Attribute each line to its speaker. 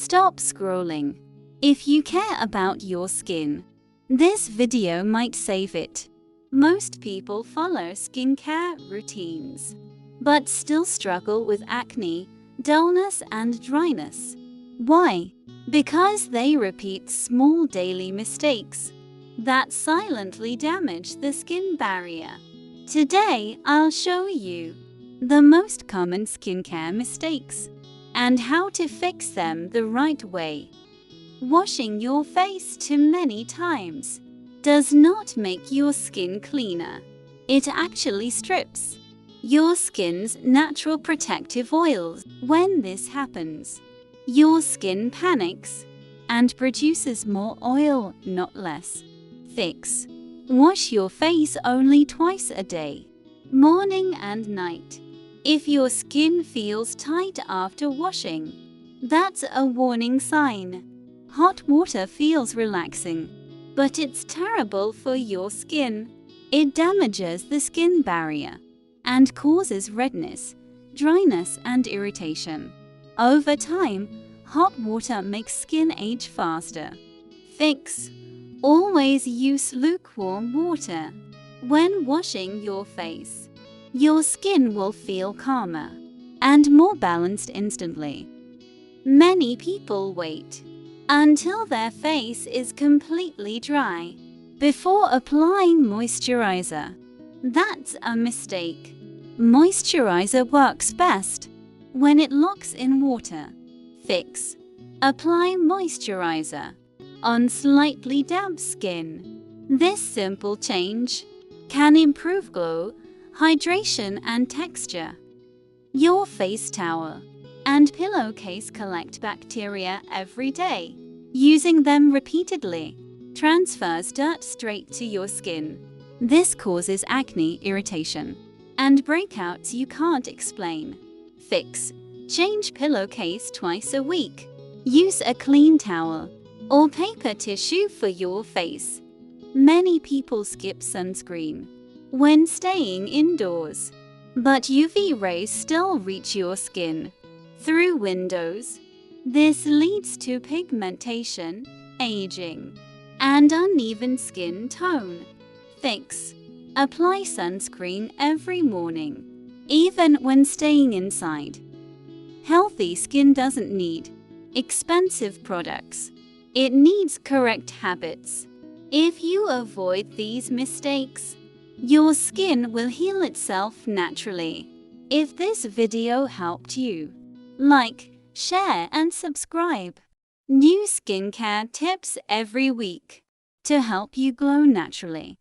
Speaker 1: Stop scrolling. If you care about your skin, this video might save it. Most people follow skincare routines, but still struggle with acne, dullness, and dryness. Why? Because they repeat small daily mistakes that silently damage the skin barrier. Today, I'll show you the most common skincare mistakes and how to fix them the right way. Washing your face too many times does not make your skin cleaner. It actually strips your skin's natural protective oils. When this happens, your skin panics and produces more oil, not less. Fix. Wash your face only twice a day, morning and night. If your skin feels tight after washing, that's a warning sign. Hot water feels relaxing, but it's terrible for your skin. It damages the skin barrier and causes redness, dryness, and irritation. Over time, hot water makes skin age faster. Fix. Always use lukewarm water when washing your face. Your skin will feel calmer and more balanced instantly. Many people wait until their face is completely dry before applying moisturizer. That's a mistake. Moisturizer works best when it locks in water. Fix. Apply moisturizer on slightly damp skin. This simple change can improve glow, hydration, and texture. Your face towel and pillowcase collect bacteria every day. Using them repeatedly transfers dirt straight to your skin. This causes acne, irritation, and breakouts you can't explain. Fix. Change pillowcase twice a week. Use a clean towel or paper tissue for your face. Many people skip sunscreen when staying indoors, but UV rays still reach your skin through windows. This leads to pigmentation, aging, and uneven skin tone. Fix. Apply sunscreen every morning, even when staying inside. Healthy skin doesn't need expensive products. It needs correct habits. If you avoid these mistakes, your skin will heal itself naturally. If this video helped you, like, share, and subscribe. New skincare tips every week to help you glow naturally.